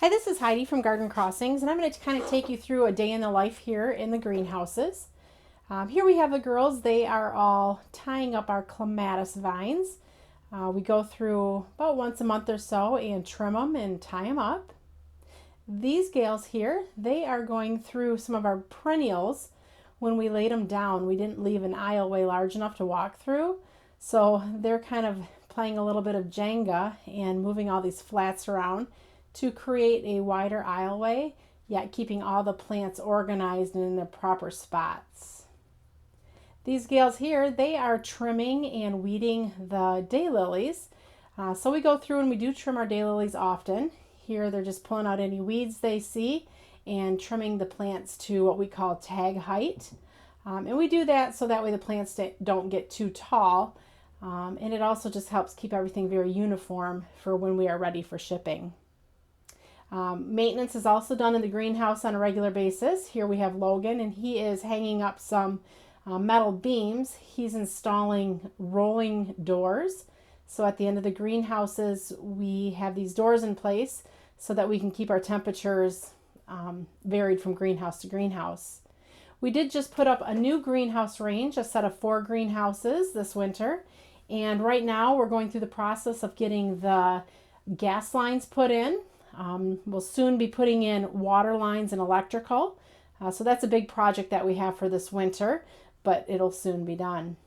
Hi, this is Heidi from Garden Crossings, and I'm going to kind of take you through a day in the life here in the greenhouses. Here we have the girls. They are all tying up our clematis vines. We go through about once a month or so and trim them and tie them up. These gals here, they are going through some of our perennials. When we laid them down, we didn't leave an aisleway large enough to walk through, so they're kind of playing a little bit of Jenga and moving all these flats around to create a wider aisleway, yet keeping all the plants organized and in their proper spots. These gals here, they are trimming and weeding the daylilies. So we go through and we do trim our daylilies often. Here they're just pulling out any weeds they see and trimming the plants to what we call tag height. And we do that so that way the plants don't get too tall. And it also just helps keep everything very uniform for when we are ready for shipping. Maintenance is also done in the greenhouse on a regular basis. Here we have Logan, and he is hanging up some metal beams. He's installing rolling doors. So at the end of the greenhouses, we have these doors in place so that we can keep our temperatures varied from greenhouse to greenhouse. We did just put up a new greenhouse range, a set of 4 greenhouses this winter. And right now we're going through the process of getting the gas lines put in. We'll soon be putting in water lines and electrical. So that's a big project that we have for this winter, but it'll soon be done.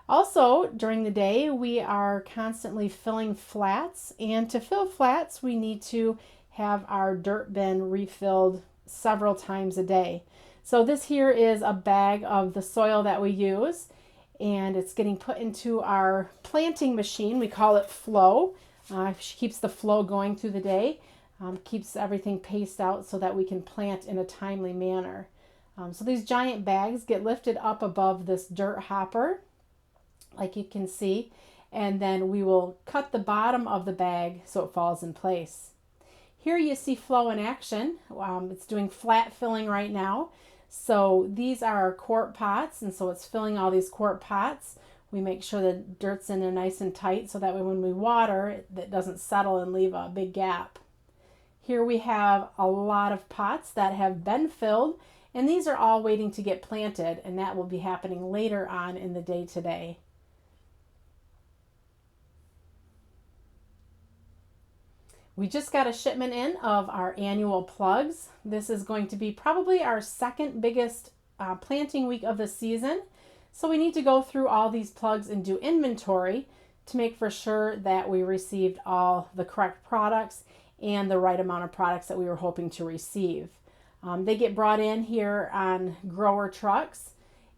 Also, during the day, we are constantly filling flats. And to fill flats, we need to have our dirt bin refilled several times a day. So this here is a bag of the soil that we use, and it's getting put into our planting machine. We call it Flow. She keeps the flow going through the day, keeps everything paced out so that we can plant in a timely manner. So these giant bags get lifted up above this dirt hopper, like you can see, and then we will cut the bottom of the bag so it falls in place. Here you see Flow in action. It's doing flat filling right now. So these are our quart pots, and so it's filling all these quart pots. We make sure the dirt's in there nice and tight so that way when we water, it doesn't settle and leave a big gap. Here we have a lot of pots that have been filled, and these are all waiting to get planted, and that will be happening later on in the day today. We just got a shipment in of our annual plugs. This is going to be probably our second biggest planting week of the season. So we need to go through all these plugs and do inventory to make for sure that we received all the correct products and the right amount of products that we were hoping to receive. They get brought in here on grower trucks,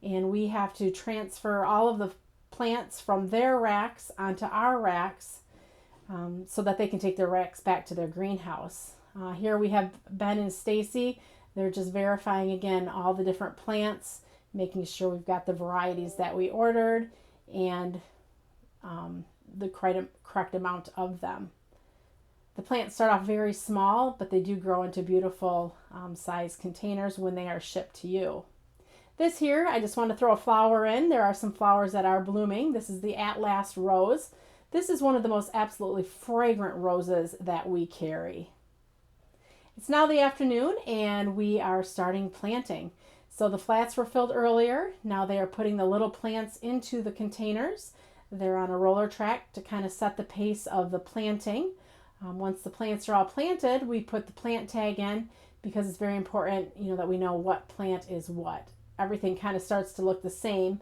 and we have to transfer all of the plants from their racks onto our racks so that they can take their racks back to their greenhouse. Here we have Ben and Stacy. They're just verifying again all the different plants, making sure we've got the varieties that we ordered and the correct amount of them. The plants start off very small, but they do grow into beautiful size containers when they are shipped to you. This here, I just want to throw a flower in. There are some flowers that are blooming. This is the At Last Rose. This is one of the most absolutely fragrant roses that we carry. It's now the afternoon and we are starting planting. So the flats were filled earlier. Now they are putting the little plants into the containers. They're on a roller track to kind of set the pace of the planting. Once the plants are all planted, we put the plant tag in because it's very important, that we know what plant is what. Everything kind of starts to look the same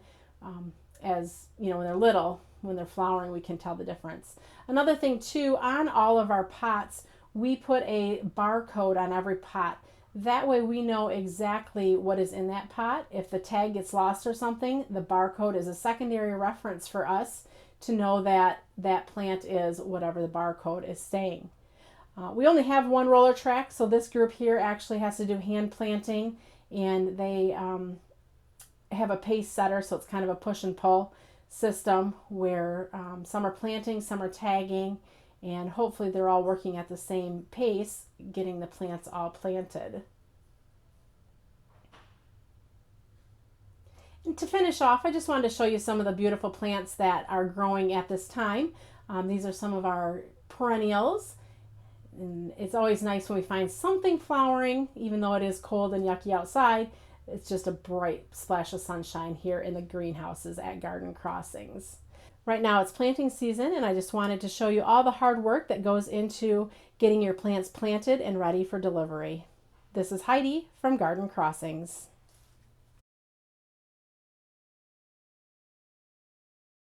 as, when they're little. When they're flowering, we can tell the difference. Another thing too, on all of our pots, we put a barcode on every pot. That way we know exactly what is in that pot. If the tag gets lost or something, the barcode is a secondary reference for us to know that that plant is whatever the barcode is saying. We only have one roller track, so this group here actually has to do hand planting, and they have a pace setter, so it's kind of a push and pull system where some are planting, some are tagging, and hopefully they're all working at the same pace, getting the plants all planted. And to finish off, I just wanted to show you some of the beautiful plants that are growing at this time. These are some of our perennials. And it's always nice when we find something flowering, even though it is cold and yucky outside. It's just a bright splash of sunshine here in the greenhouses at Garden Crossings. Right now it's planting season, and I just wanted to show you all the hard work that goes into getting your plants planted and ready for delivery. This is Heidi from Garden Crossings.